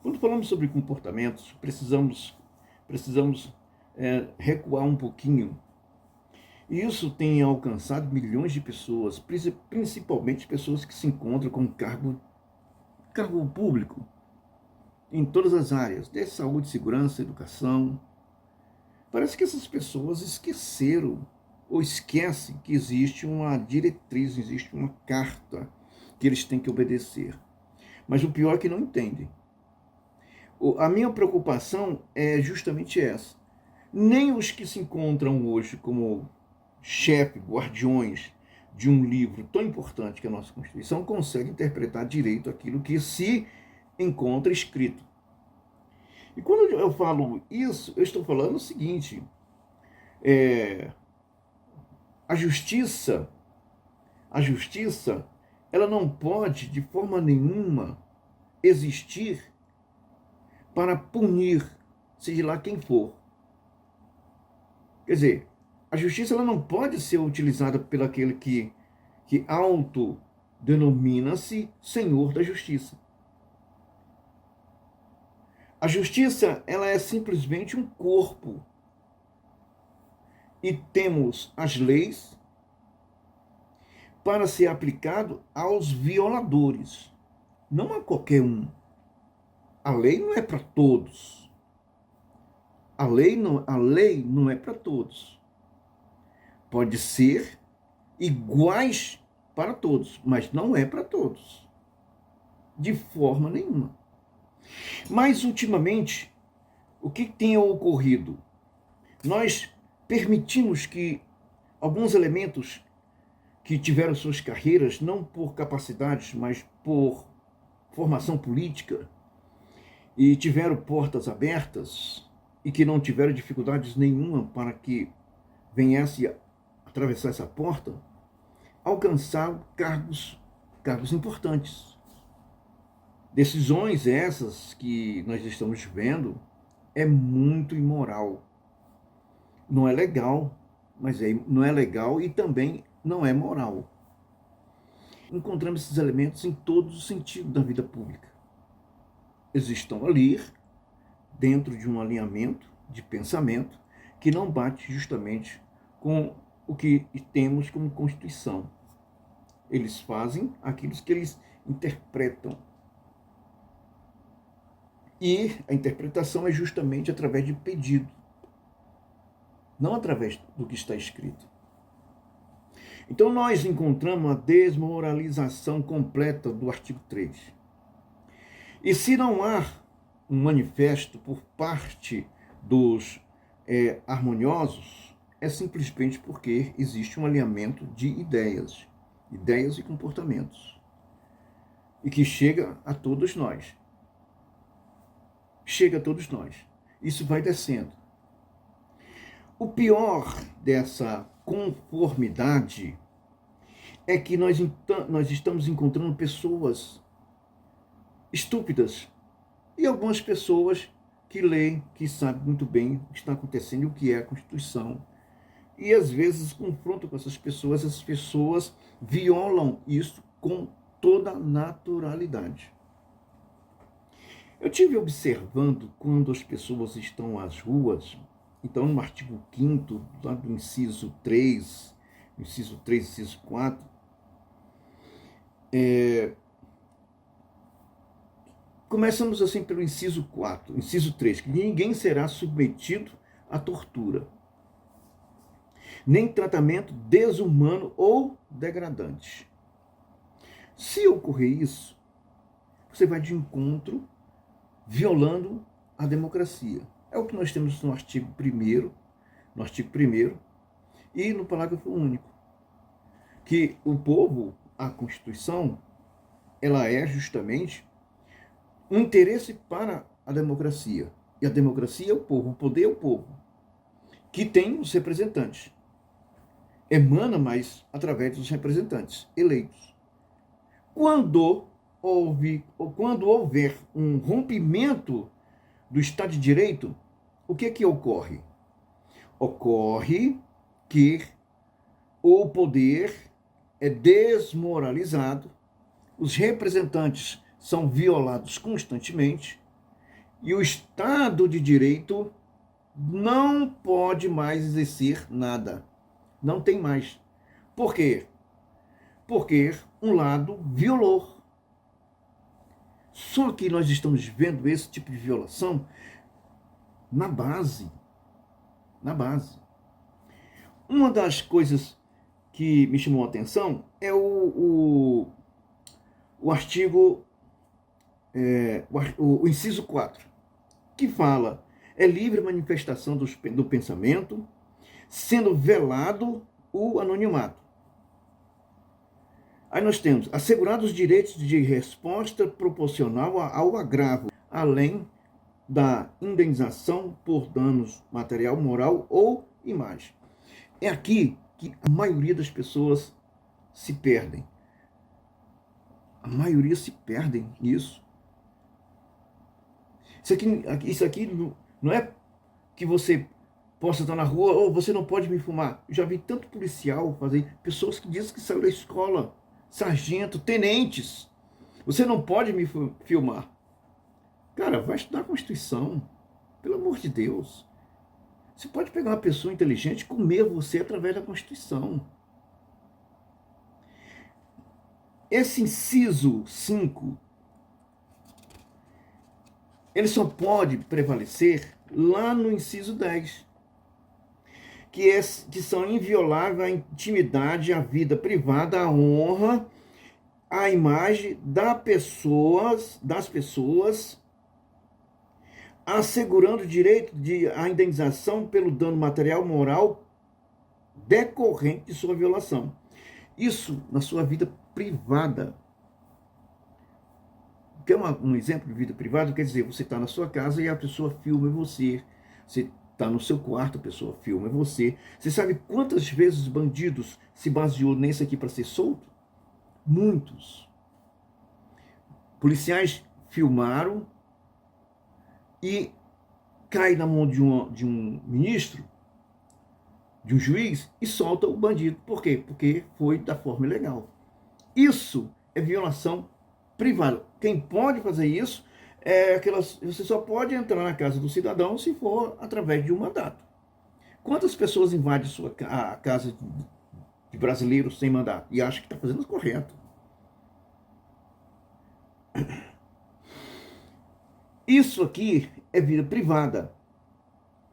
Quando falamos sobre comportamentos, precisamos recuar um pouquinho. E isso tem alcançado milhões de pessoas, principalmente pessoas que se encontram com cargo público, em todas as áreas, desde saúde, segurança, educação. Parece que essas pessoas esqueceram ou esquecem que existe uma diretriz, existe uma carta que eles têm que obedecer. Mas o pior é que não entendem. A minha preocupação é justamente essa. Nem os que se encontram hoje como chefe, guardiões de um livro tão importante que é a nossa Constituição conseguem interpretar direito aquilo que se encontra escrito. E quando eu falo isso, eu estou falando o seguinte: é, a justiça, a justiça, ela não pode de forma nenhuma existir para punir, seja lá quem for. Quer dizer, a justiça ela não pode ser utilizada pelo aquele que autodenomina-se Senhor da Justiça. A justiça ela é simplesmente um corpo. E temos as leis para ser aplicado aos violadores, não a qualquer um. A lei não é para todos. A lei não é para todos. Pode ser iguais para todos, mas não é para todos. De forma nenhuma. Mas, ultimamente, o que tem ocorrido? Nós permitimos que alguns elementos que tiveram suas carreiras, não por capacidades, mas por formação política, e tiveram portas abertas, e que não tiveram dificuldades nenhuma para que viesse atravessar essa porta, alcançar cargos importantes. Decisões essas que nós estamos vendo é muito imoral. Não é legal, mas não é legal e também não é moral. Encontramos esses elementos em todos os sentidos da vida pública. Eles estão ali dentro de um alinhamento de pensamento que não bate justamente com o que temos como Constituição. Eles fazem aquilo que eles interpretam. E a interpretação é justamente através de pedido, não através do que está escrito. Então nós encontramos a desmoralização completa do artigo 3. E se não há um manifesto por parte dos harmoniosos, é simplesmente porque existe um alinhamento de ideias e comportamentos, e que chega a todos nós. Chega a todos nós. Isso vai descendo. O pior dessa conformidade é que nós estamos encontrando pessoas estúpidas e algumas pessoas que leem, que sabem muito bem o que está acontecendo e o que é a Constituição. E às vezes confrontam com essas pessoas violam isso com toda naturalidade. Eu tive observando quando as pessoas estão às ruas, então no artigo 5º, lá do inciso 3, inciso 4, começamos assim pelo inciso 4, inciso 3, que ninguém será submetido à tortura, nem tratamento desumano ou degradante. Se ocorrer isso, você vai de encontro violando a democracia. É o que nós temos no artigo 1º, e no parágrafo único, que o povo, a Constituição, ela é justamente um interesse para a democracia. E a democracia é o povo, o poder é o povo, que tem os representantes. Emana mais através dos representantes eleitos. Quando houver um rompimento do Estado de Direito, o que ocorre? Ocorre que o poder é desmoralizado, os representantes são violados constantemente E o Estado de Direito não pode mais exercer nada. Não tem mais. Por quê? Porque um lado violou. Só que nós estamos vendo esse tipo de violação na base. Na base. Uma das coisas que me chamou a atenção é o artigo, o inciso 4, que fala: é livre manifestação do pensamento, sendo velado o anonimato. Aí nós temos assegurados os direitos de resposta proporcional ao agravo, além da indenização por danos material, moral ou imagem. É aqui que a maioria das pessoas se perdem. A maioria se perdem nisso. Isso aqui não é que você possa estar na rua, ou você não pode me filmar. Eu já vi tanto policial fazer, pessoas que dizem que saiu da escola, sargento, tenentes. Você não pode me filmar. Cara, vai estudar a Constituição. Pelo amor de Deus. Você pode pegar uma pessoa inteligente e comer você através da Constituição. Esse inciso 5, ele só pode prevalecer lá no inciso 10, que são invioláveis a intimidade, a vida privada, a honra, a imagem das pessoas, assegurando o direito à indenização pelo dano material moral decorrente de sua violação. Isso na sua vida privada. Quer um exemplo de vida privada? Quer dizer, você está na sua casa e a pessoa filma você. Você está no seu quarto, a pessoa filma você. Você sabe quantas vezes bandidos se baseou nesse aqui para ser solto? Muitos. Policiais filmaram e cai na mão de um ministro, de um juiz, e solta o bandido. Por quê? Porque foi da forma ilegal. Isso é violação privada. Quem pode fazer isso é você só pode entrar na casa do cidadão se for através de um mandato. Quantas pessoas invadem a casa de brasileiros sem mandato e acham que está fazendo o correto? Isso aqui é vida privada.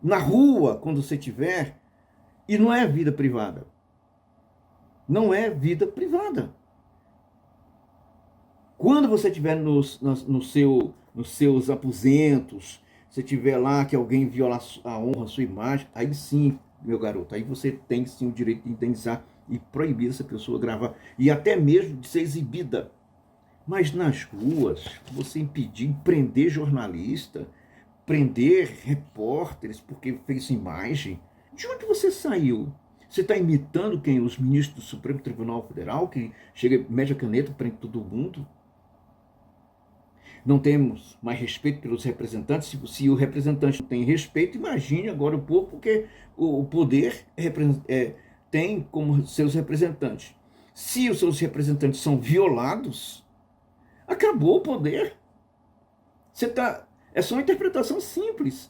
Na rua, quando você estiver, e não é vida privada. Não é vida privada. Quando você estiver nos seus aposentos, se tiver lá que alguém viola a honra, a sua imagem, aí sim, meu garoto, aí você tem sim o direito de indenizar e proibir essa pessoa gravar, e até mesmo de ser exibida. Mas nas ruas, você impedir, prender jornalista, prender repórteres porque fez imagem, de onde você saiu? Você está imitando quem? Os ministros do Supremo Tribunal Federal, que chega, mede a caneta, prende todo mundo? Não temos mais respeito pelos representantes. Se o representante não tem respeito, imagine agora o povo, porque o poder tem como seus representantes. Se os seus representantes são violados, acabou o poder. É só uma interpretação simples.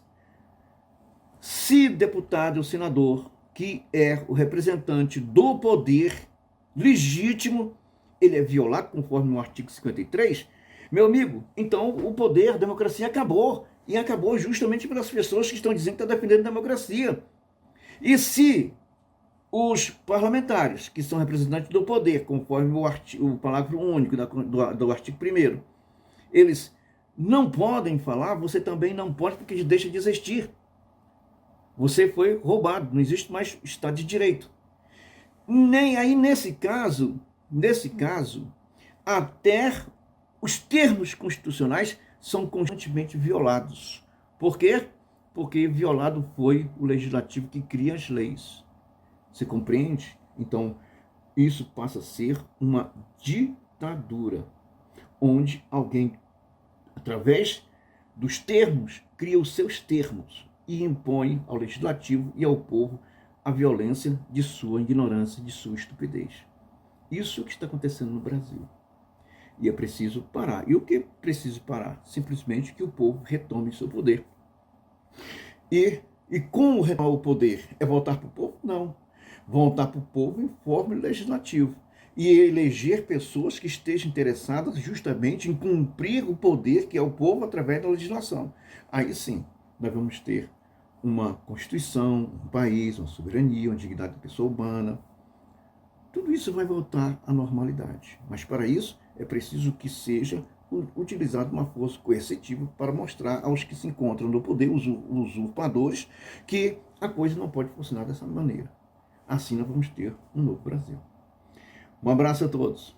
Se deputado ou senador, que é o representante do poder legítimo, ele é violado conforme o artigo 53, meu amigo, então o poder, a democracia acabou. E acabou justamente pelas pessoas que estão dizendo que estão defendendo a democracia. E se os parlamentares, que são representantes do poder, conforme o parágrafo único do artigo 1º, eles não podem falar, você também não pode, porque deixa de existir. Você foi roubado, não existe mais Estado de Direito. Nem aí, nesse caso, até os termos constitucionais são constantemente violados. Por quê? Porque violado foi o legislativo que cria as leis. Você compreende? Então, isso passa a ser uma ditadura, onde alguém, através dos termos, cria os seus termos e impõe ao legislativo e ao povo a violência de sua ignorância, de sua estupidez. Isso é o que está acontecendo no Brasil. E é preciso parar. E o que é preciso parar? Simplesmente que o povo retome seu poder. E como retomar o poder? É voltar para o povo? Não. Voltar para o povo em forma legislativa. E eleger pessoas que estejam interessadas justamente em cumprir o poder que é o povo através da legislação. Aí sim, nós vamos ter uma constituição, um país, uma soberania, uma dignidade da pessoa humana. Tudo isso vai voltar à normalidade. Mas para isso é preciso que seja utilizada uma força coercitiva para mostrar aos que se encontram no poder, os usurpadores, que a coisa não pode funcionar dessa maneira. Assim nós vamos ter um novo Brasil. Um abraço a todos.